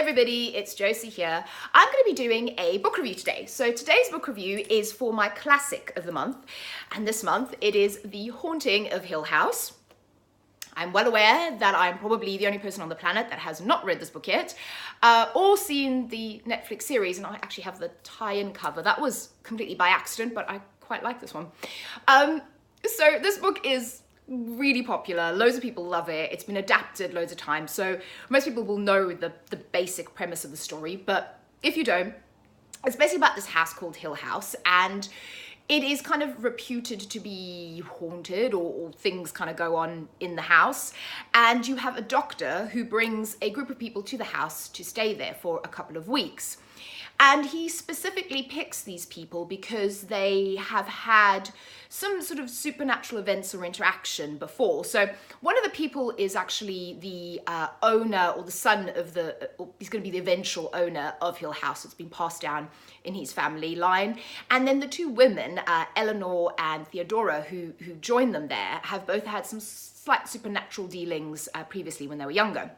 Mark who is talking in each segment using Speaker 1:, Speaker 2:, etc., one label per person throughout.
Speaker 1: everybody, it's Josie here. I'm going to be doing a book review today. So today's book review is for my classic of the month, and this month it is The Haunting of Hill House. I'm well aware that I'm probably the only person on the planet that has not read this book yet, or seen the Netflix series, and I actually have the tie-in cover. That was completely by accident, but I quite like this one. So this book is really popular. Loads of people love it. It's been adapted loads of times, so most people will know the basic premise of the story, but if you don't, it's basically about this house called Hill House, and it is kind of reputed to be haunted, or things kind of go on in the house, and you have a doctor who brings a group of people to the house to stay there for a couple of weeks. And he specifically picks these people because they have had some sort of supernatural events or interaction before. So one of the people is actually the owner, or the son of he's going to be the eventual owner of Hill House. It's been passed down in his family line. And then the two women, Eleanor and Theodora, who join them there, have both had some slight supernatural dealings previously when they were younger.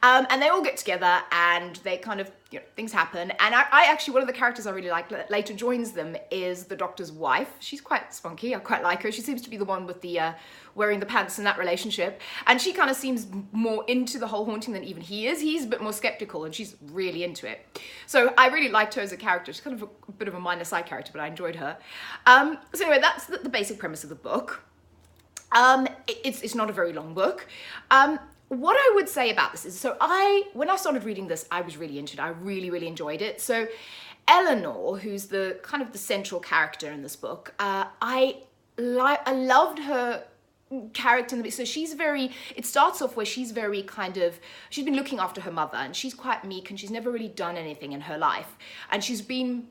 Speaker 1: And they all get together and they kind of, things happen. And I actually, one of the characters I really like that later joins them is the doctor's wife. She's quite spunky. I quite like her. She seems to be the one with the wearing the pants in that relationship. And she kind of seems more into the whole haunting than even he is. He's a bit more skeptical and she's really into it. So I really liked her as a character. She's kind of a bit of a minor side character, but I enjoyed her. So anyway, that's the basic premise of the book. It's not a very long book. What I would say about this is, when I started reading this, I was really into it. I really, really enjoyed it. So Eleanor, who's the kind of the central character in this book, I loved her character in the book. So it starts off where she's very she's been looking after her mother, and she's quite meek, and she's never really done anything in her life. And she's been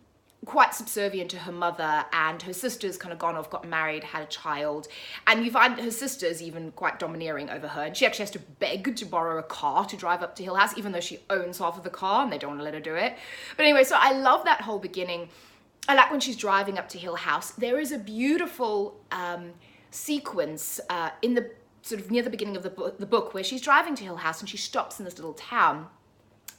Speaker 1: quite subservient to her mother, and her sister's kind of gone off, got married, had a child, and you find her sister's even quite domineering over her, and she actually has to beg to borrow a car to drive up to Hill House, even though she owns half of the car and they don't want to let her do it. But anyway, so I love that whole beginning. I like when she's driving up to Hill House. There is a beautiful sequence in the sort of near the beginning of the book where she's driving to Hill House and she stops in this little town.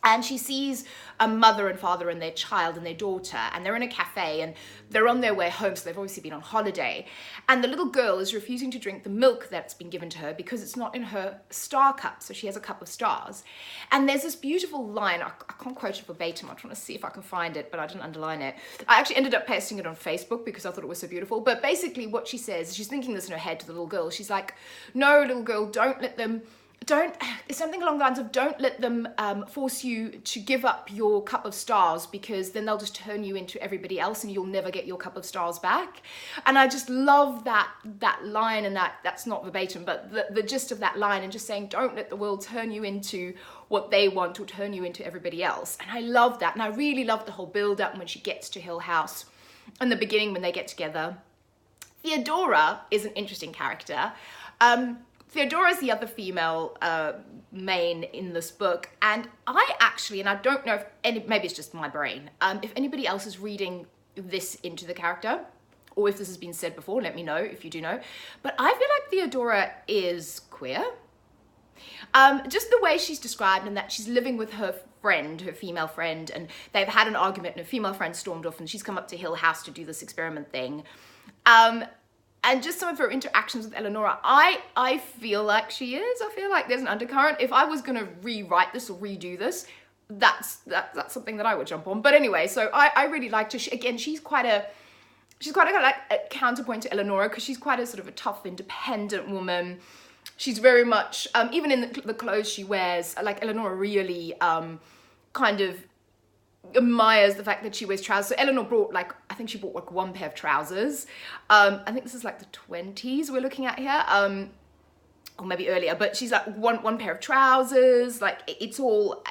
Speaker 1: And she sees a mother and father and their child and their daughter, and they're in a cafe and they're on their way home, so they've obviously been on holiday. And the little girl is refusing to drink the milk that's been given to her because it's not in her star cup, so she has a cup of stars. And there's this beautiful line, I can't quote it verbatim, I'm trying to see if I can find it, but I didn't underline it. I actually ended up pasting it on Facebook because I thought it was so beautiful. But basically what she says, she's thinking this in her head to the little girl, she's like, no, little girl, it's something along the lines of, don't let them force you to give up your cup of stars, because then they'll just turn you into everybody else and you'll never get your cup of stars back. And I just love that line, and that's not verbatim, but the gist of that line, and just saying, don't let the world turn you into what they want or turn you into everybody else. And I love that, and I really love the whole build up when she gets to Hill House and the beginning when they get together. Theodora is an interesting character. Theodora is the other female main in this book, and I don't know if maybe it's just my brain, if anybody else is reading this into the character, or if this has been said before, let me know if you do know, but I feel like Theodora is queer. Just the way she's described, and that she's living with her female friend, and they've had an argument and her female friend stormed off and she's come up to Hill House to do this experiment thing. And just some of her interactions with Eleanor, I feel like she is. I feel like there's an undercurrent. If I was going to rewrite this or redo this, that's something that I would jump on. But anyway, so I really liked her. She's quite a counterpoint to Eleanor, because she's quite a sort of a tough, independent woman. She's very much, even in the clothes she wears, like Eleanor really kind of admires the fact that she wears trousers. So Eleanor brought I think she bought one pair of trousers. I think this is like the 20s we're looking at here, or maybe earlier, but she's like one pair of trousers, like it's all,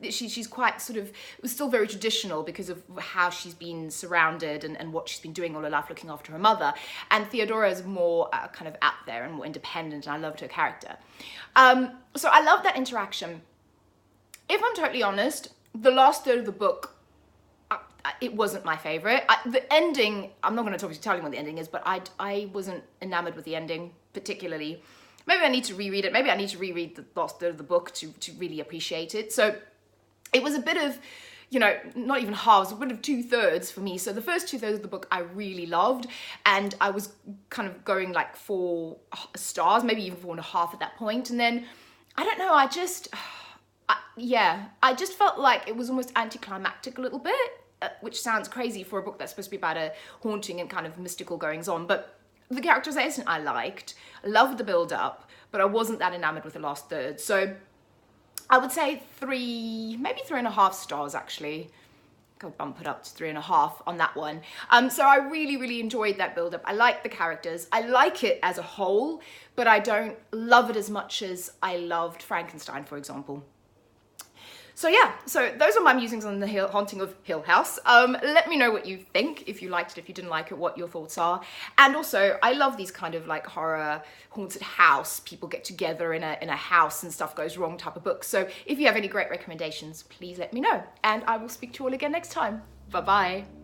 Speaker 1: she's quite sort of, it was still very traditional because of how she's been surrounded and what she's been doing all her life, looking after her mother. And Theodora is more kind of out there and more independent, and I loved her character. So I love that interaction. If I'm totally honest, the last third of the book, it wasn't my favorite. The ending, I'm not going to tell you what the ending is, but I wasn't enamored with the ending particularly. maybe I need to reread it. Maybe I need to reread the last third of the book to really appreciate it. So it was a bit of, you know, not even halves, a bit of 2/3 for me. So the first 2/3 of the book I really loved, and I was kind of going like 4 stars, maybe even 4.5 at that point. And then, I don't know, I just felt like it was almost anticlimactic a little bit, which sounds crazy for a book that's supposed to be about a haunting and kind of mystical goings on. But the characterization I liked, I loved the build up, but I wasn't that enamored with the last third. So I would say 3, maybe 3.5 stars actually. Go bump it up to 3.5 on that one. So I really, really enjoyed that build up. I like the characters. I like it as a whole, but I don't love it as much as I loved Frankenstein, for example. So yeah, so those are my musings on the Haunting of Hill House. Let me know what you think, if you liked it, if you didn't like it, what your thoughts are. And also, I love these kind of like horror, haunted house, people get together in a house and stuff goes wrong type of books. So if you have any great recommendations, please let me know. And I will speak to you all again next time. Bye-bye.